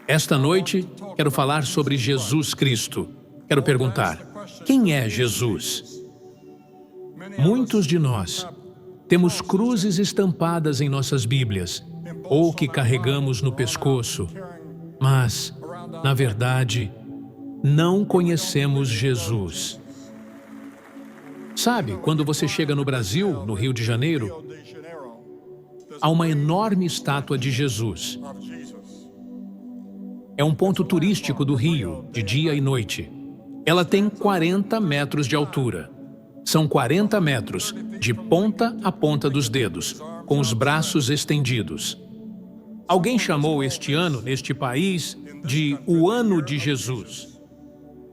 Esta noite, quero falar sobre Jesus Cristo. Quero perguntar, quem é Jesus? Muitos de nós temos cruzes estampadas em nossas Bíblias, ou que carregamos no pescoço, mas, na verdade, não conhecemos Jesus. Sabe, quando você chega no Brasil, no Rio de Janeiro, há uma enorme estátua de Jesus. É um ponto turístico do Rio, de dia e noite. Ela tem 40 metros de altura. São 40 metros, de ponta a ponta dos dedos, com os braços estendidos. Alguém chamou este ano, neste país, de o Ano de Jesus.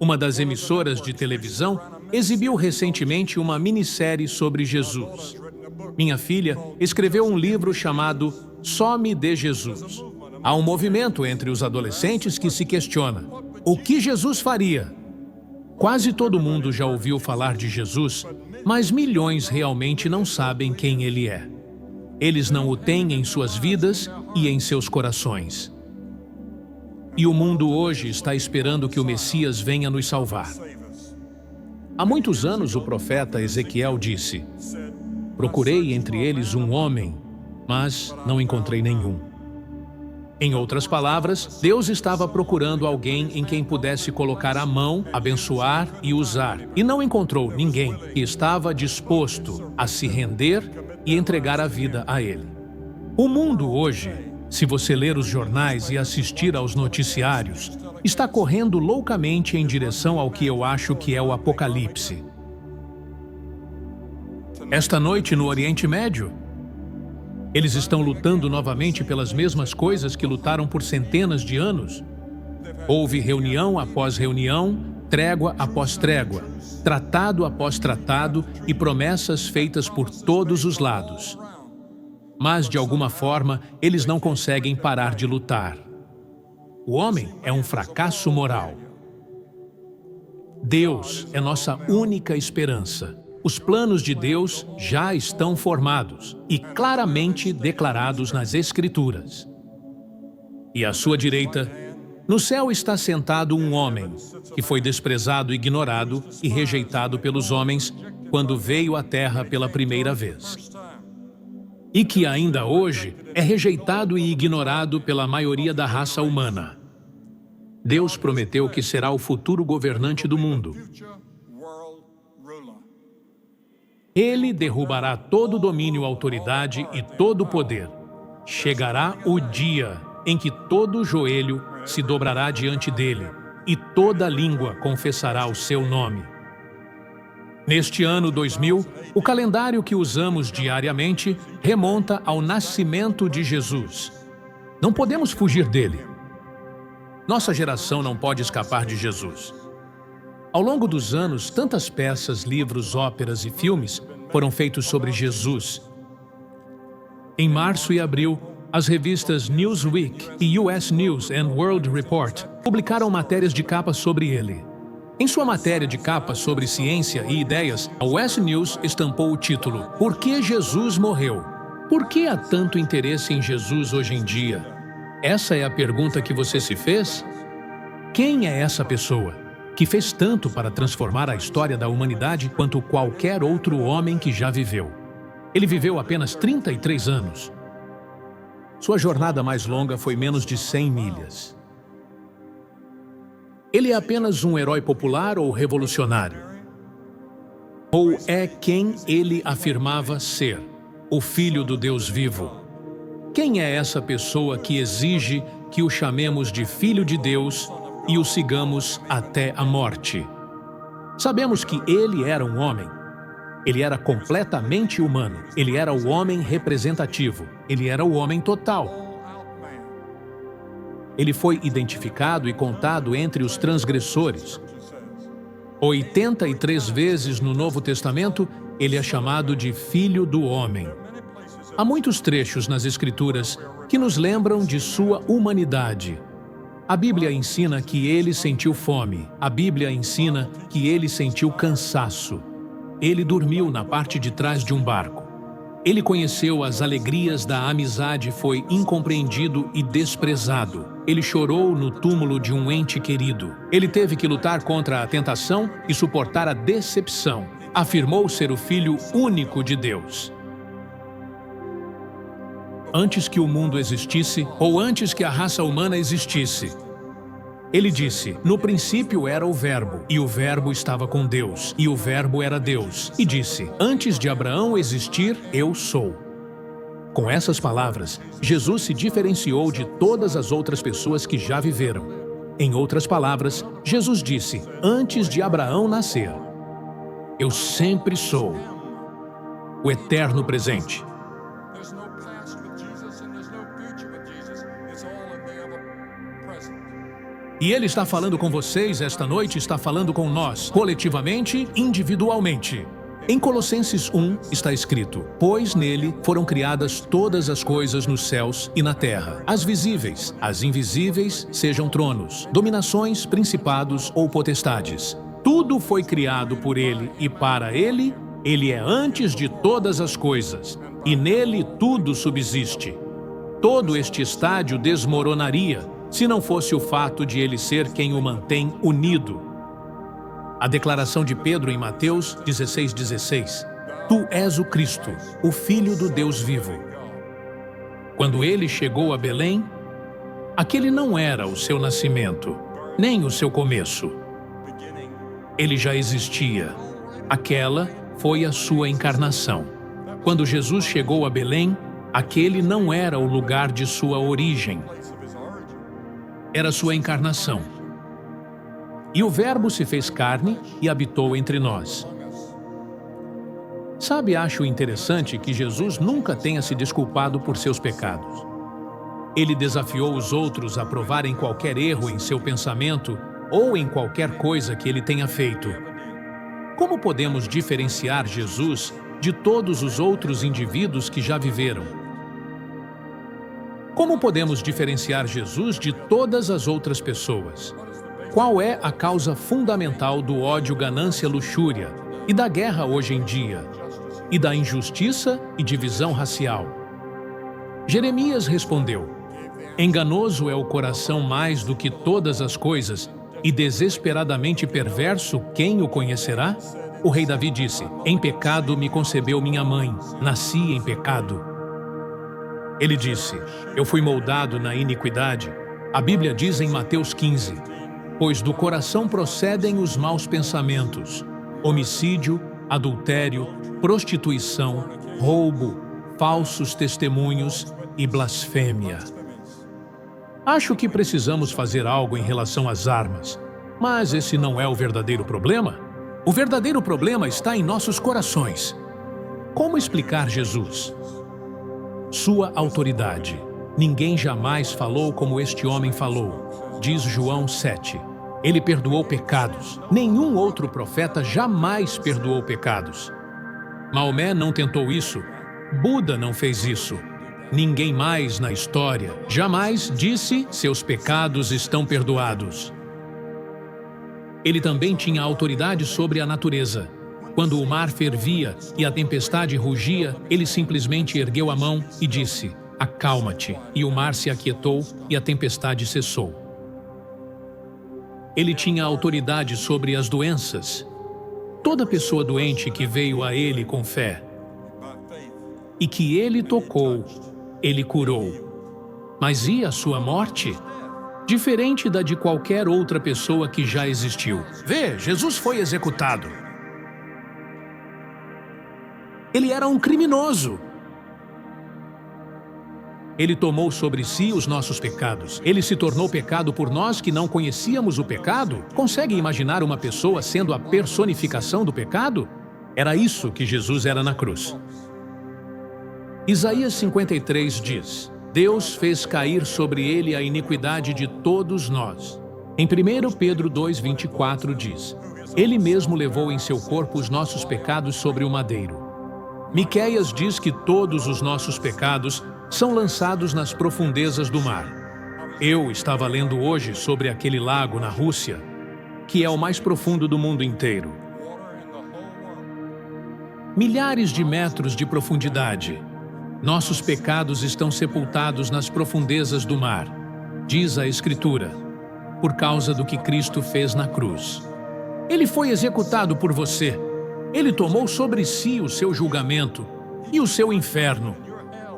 Uma das emissoras de televisão exibiu recentemente uma minissérie sobre Jesus. Minha filha escreveu um livro chamado Só Me Dê Jesus. Há um movimento entre os adolescentes que se questiona: o que Jesus faria? Quase todo mundo já ouviu falar de Jesus, mas milhões realmente não sabem quem ele é. Eles não o têm em suas vidas e em seus corações. E o mundo hoje está esperando que o Messias venha nos salvar. Há muitos anos o profeta Ezequiel disse: procurei entre eles um homem, mas não encontrei nenhum. Em outras palavras, Deus estava procurando alguém em quem pudesse colocar a mão, abençoar e usar, e não encontrou ninguém que estava disposto a se render e entregar a vida a Ele. O mundo hoje, se você ler os jornais e assistir aos noticiários, está correndo loucamente em direção ao que eu acho que é o Apocalipse. Esta noite no Oriente Médio, eles estão lutando novamente pelas mesmas coisas que lutaram por centenas de anos. Houve reunião após reunião, trégua após trégua, tratado após tratado e promessas feitas por todos os lados. Mas, de alguma forma, eles não conseguem parar de lutar. O homem é um fracasso moral. Deus é nossa única esperança. Os planos de Deus já estão formados e claramente declarados nas Escrituras. E à sua direita, no céu está sentado um homem que foi desprezado, ignorado e rejeitado pelos homens quando veio à terra pela primeira vez. E que ainda hoje é rejeitado e ignorado pela maioria da raça humana. Deus prometeu que será o futuro governante do mundo. Ele derrubará todo domínio, autoridade e todo poder. Chegará o dia em que todo joelho se dobrará diante dele e toda língua confessará o seu nome. Neste ano 2000, o calendário que usamos diariamente remonta ao nascimento de Jesus. Não podemos fugir dele. Nossa geração não pode escapar de Jesus. Ao longo dos anos, tantas peças, livros, óperas e filmes foram feitos sobre Jesus. Em março e abril, as revistas Newsweek e US News and World Report publicaram matérias de capa sobre ele. Em sua matéria de capa sobre ciência e ideias, a US News estampou o título "Por que Jesus morreu?". Por que há tanto interesse em Jesus hoje em dia? Essa é a pergunta que você se fez? Quem é essa pessoa que fez tanto para transformar a história da humanidade quanto qualquer outro homem que já viveu? Ele viveu apenas 33 anos. Sua jornada mais longa foi menos de 100 milhas. Ele é apenas um herói popular ou revolucionário? Ou é quem ele afirmava ser, o Filho do Deus vivo? Quem é essa pessoa que exige que o chamemos de Filho de Deus e o sigamos até a morte? Sabemos que ele era um homem. Ele era completamente humano. Ele era o homem representativo. Ele era o homem total. Ele foi identificado e contado entre os transgressores. 83 vezes no Novo Testamento, ele é chamado de Filho do Homem. Há muitos trechos nas Escrituras que nos lembram de sua humanidade. A Bíblia ensina que ele sentiu fome. A Bíblia ensina que ele sentiu cansaço. Ele dormiu na parte de trás de um barco. Ele conheceu as alegrias da amizade, foi incompreendido e desprezado. ele chorou no túmulo de um ente querido. Ele teve que lutar contra a tentação e suportar a decepção. Afirmou ser o Filho único de Deus. Antes que o mundo existisse, ou antes que a raça humana existisse, ele disse: no princípio era o Verbo, e o Verbo estava com Deus, e o Verbo era Deus. E disse: antes de Abraão existir, eu sou. Com essas palavras, Jesus se diferenciou de todas as outras pessoas que já viveram. Em outras palavras, Jesus disse: antes de Abraão nascer, eu sempre sou o eterno presente. E Ele está falando com vocês esta noite, está falando com nós, coletivamente, individualmente. Em Colossenses 1 está escrito: pois nele foram criadas todas as coisas nos céus e na terra, as visíveis, as invisíveis, sejam tronos, dominações, principados ou potestades. Tudo foi criado por Ele e para Ele. Ele é antes de todas as coisas, e nele tudo subsiste. Todo este estádio desmoronaria se não fosse o fato de Ele ser quem o mantém unido. A declaração de Pedro em Mateus 16:16. Tu és o Cristo, o Filho do Deus vivo. Quando Ele chegou a Belém, aquele não era o seu nascimento, nem o seu começo. Ele já existia. Aquela foi a sua encarnação. Quando Jesus chegou a Belém, aquele não era o lugar de sua origem. Era sua encarnação. E o Verbo se fez carne e habitou entre nós. Sabe, acho interessante que Jesus nunca tenha se desculpado por seus pecados. Ele desafiou os outros a provarem qualquer erro em seu pensamento ou em qualquer coisa que ele tenha feito. Como podemos diferenciar Jesus de todos os outros indivíduos que já viveram? Como podemos diferenciar Jesus de todas as outras pessoas? Qual é a causa fundamental do ódio, ganância, luxúria e da guerra hoje em dia? E da injustiça e divisão racial? Jeremias respondeu: enganoso é o coração mais do que todas as coisas, e desesperadamente perverso, quem o conhecerá? O rei Davi disse: em pecado me concebeu minha mãe, nasci em pecado. Ele disse: eu fui moldado na iniquidade. A Bíblia diz em Mateus 15: pois do coração procedem os maus pensamentos, homicídio, adultério, prostituição, roubo, falsos testemunhos e blasfêmia. Acho que precisamos fazer algo em relação às armas, mas esse não é o verdadeiro problema. O verdadeiro problema está em nossos corações. Como explicar Jesus? Sua autoridade. Ninguém jamais falou como este homem falou, diz João 7. Ele perdoou pecados. Nenhum outro profeta jamais perdoou pecados. Maomé não tentou isso. Buda não fez isso. Ninguém mais na história jamais disse: seus pecados estão perdoados. Ele também tinha autoridade sobre a natureza. Quando o mar fervia e a tempestade rugia, ele simplesmente ergueu a mão e disse: acalma-te. E o mar se aquietou e a tempestade cessou. Ele tinha autoridade sobre as doenças. Toda pessoa doente que veio a ele com fé e que ele tocou, ele curou. Mas e a sua morte? Diferente da de qualquer outra pessoa que já existiu. Vê, Jesus foi executado. Ele era um criminoso. Ele tomou sobre si os nossos pecados. Ele se tornou pecado por nós que não conhecíamos o pecado. Consegue imaginar uma pessoa sendo a personificação do pecado? Era isso que Jesus era na cruz. Isaías 53 diz: Deus fez cair sobre ele a iniquidade de todos nós. Em 1 Pedro 2:24 diz: Ele mesmo levou em seu corpo os nossos pecados sobre o madeiro. Miqueias diz que todos os nossos pecados são lançados nas profundezas do mar. Eu estava lendo hoje sobre aquele lago na Rússia, que é o mais profundo do mundo inteiro. Milhares de metros de profundidade. Nossos pecados estão sepultados nas profundezas do mar. Diz a Escritura, por causa do que Cristo fez na cruz. Ele foi executado por você. Ele tomou sobre si o seu julgamento e o seu inferno.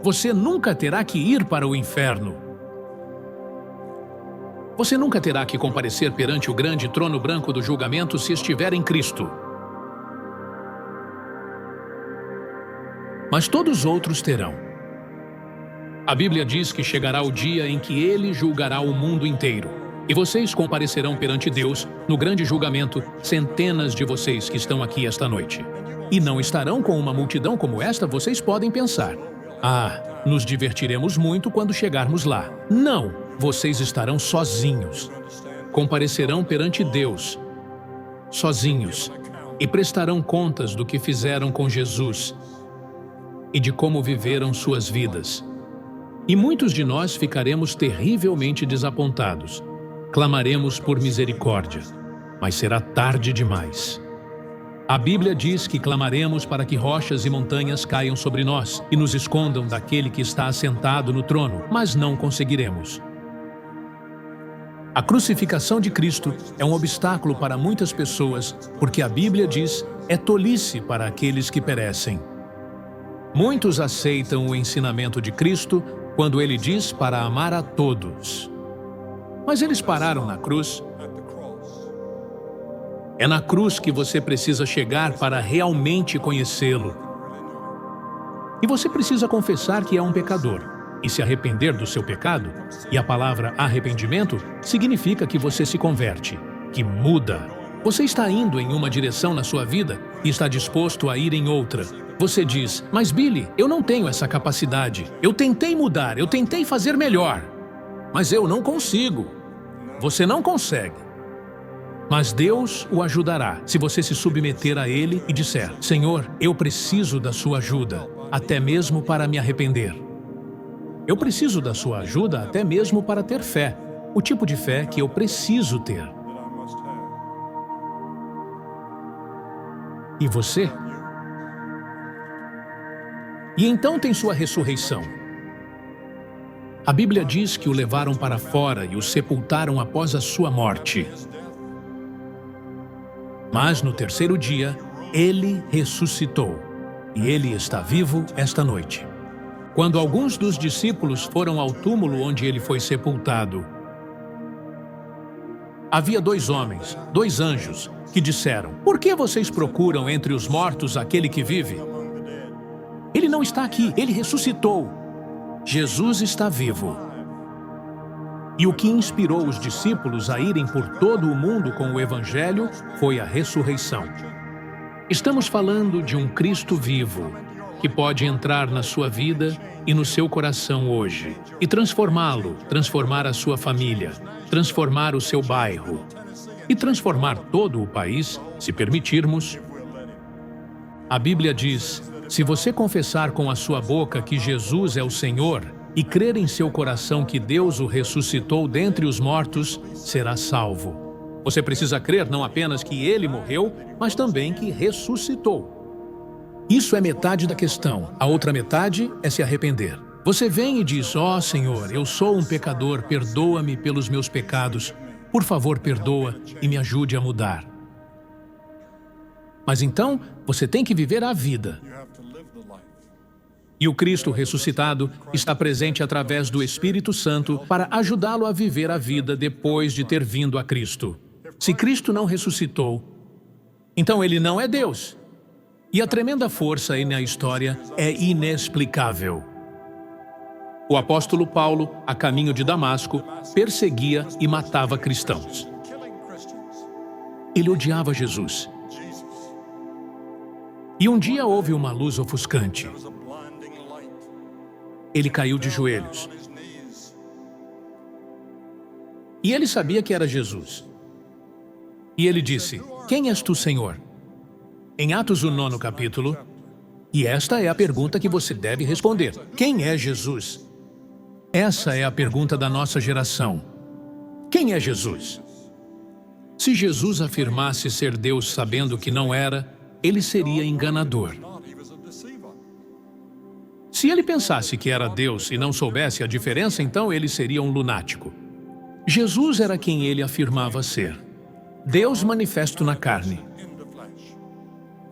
Você nunca terá que ir para o inferno. Você nunca terá que comparecer perante o grande trono branco do julgamento se estiver em Cristo. Mas todos os outros terão. A Bíblia diz que chegará o dia em que Ele julgará o mundo inteiro. E vocês comparecerão perante Deus, no grande julgamento, centenas de vocês que estão aqui esta noite. E não estarão com uma multidão como esta, vocês podem pensar. Nos divertiremos muito quando chegarmos lá. Não, vocês estarão sozinhos. Comparecerão perante Deus, sozinhos, e prestarão contas do que fizeram com Jesus e de como viveram suas vidas. E muitos de nós ficaremos terrivelmente desapontados. Clamaremos por misericórdia, mas será tarde demais. A Bíblia diz que clamaremos para que rochas e montanhas caiam sobre nós e nos escondam daquele que está assentado no trono, mas não conseguiremos. A crucificação de Cristo é um obstáculo para muitas pessoas, porque a Bíblia diz é tolice para aqueles que perecem. Muitos aceitam o ensinamento de Cristo quando ele diz para amar a todos. Mas eles pararam na cruz. É na cruz que você precisa chegar para realmente conhecê-lo. E você precisa confessar que é um pecador e se arrepender do seu pecado. E a palavra arrependimento significa que você se converte, que muda. Você está indo em uma direção na sua vida e está disposto a ir em outra. Você diz, mas Billy, eu não tenho essa capacidade. Eu tentei mudar, eu tentei fazer melhor. Mas eu não consigo. Você não consegue. Mas Deus o ajudará se você se submeter a Ele e disser, Senhor, eu preciso da sua ajuda, até mesmo para me arrepender. Eu preciso da sua ajuda até mesmo para ter fé, o tipo de fé que eu preciso ter. E você? E então tem sua ressurreição. A Bíblia diz que o levaram para fora e o sepultaram após a sua morte. Mas no terceiro dia, ele ressuscitou. E ele está vivo esta noite. Quando alguns dos discípulos foram ao túmulo onde ele foi sepultado, havia 2 homens, 2 anjos, que disseram, por que vocês procuram entre os mortos aquele que vive? Ele não está aqui, ele ressuscitou. Jesus está vivo. E o que inspirou os discípulos a irem por todo o mundo com o Evangelho foi a ressurreição. Estamos falando de um Cristo vivo, que pode entrar na sua vida e no seu coração hoje, e transformá-lo, transformar a sua família, transformar o seu bairro, e transformar todo o país, se permitirmos. A Bíblia diz, se você confessar com a sua boca que Jesus é o Senhor e crer em seu coração que Deus o ressuscitou dentre os mortos, será salvo. Você precisa crer não apenas que ele morreu, mas também que ressuscitou. Isso é metade da questão. A outra metade é se arrepender. Você vem e diz, ó Senhor, eu sou um pecador, perdoa-me pelos meus pecados. Por favor, perdoa e me ajude a mudar. Mas então, você tem que viver a vida. E o Cristo ressuscitado está presente através do Espírito Santo para ajudá-lo a viver a vida depois de ter vindo a Cristo. Se Cristo não ressuscitou, então ele não é Deus. E a tremenda força aí na história é inexplicável. O apóstolo Paulo, a caminho de Damasco, perseguia e matava cristãos. Ele odiava Jesus. E um dia houve uma luz ofuscante. Ele caiu de joelhos. E ele sabia que era Jesus. E ele disse, quem és tu, Senhor? Em Atos, o 9º capítulo, e esta é a pergunta que você deve responder. Quem é Jesus? Essa é a pergunta da nossa geração. Quem é Jesus? Se Jesus afirmasse ser Deus sabendo que não era, ele seria enganador. Se ele pensasse que era Deus e não soubesse a diferença, então ele seria um lunático. Jesus era quem ele afirmava ser. Deus manifesto na carne.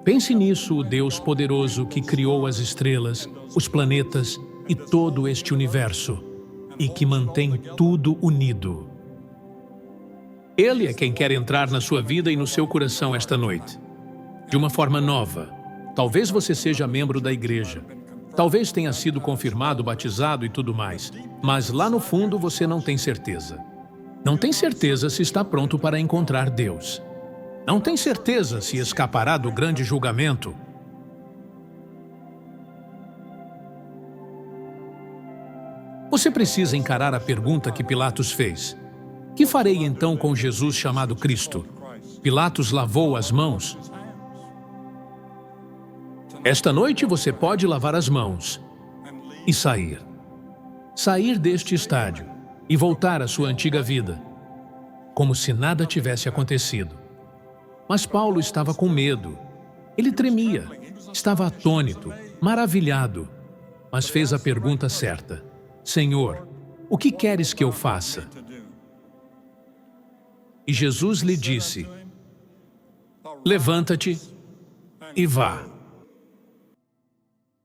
Pense nisso, o Deus poderoso que criou as estrelas, os planetas e todo este universo, e que mantém tudo unido. Ele é quem quer entrar na sua vida e no seu coração esta noite, de uma forma nova. Talvez você seja membro da igreja. Talvez tenha sido confirmado, batizado e tudo mais, mas lá no fundo você não tem certeza. Não tem certeza se está pronto para encontrar Deus. Não tem certeza se escapará do grande julgamento. Você precisa encarar a pergunta que Pilatos fez. Que farei então com Jesus chamado Cristo? Pilatos lavou as mãos. Esta noite você pode lavar as mãos e sair. Sair deste estádio e voltar à sua antiga vida, como se nada tivesse acontecido. Mas Paulo estava com medo. Ele tremia, estava atônito, maravilhado, mas fez a pergunta certa. Senhor, o que queres que eu faça? E Jesus lhe disse, levanta-te e vá.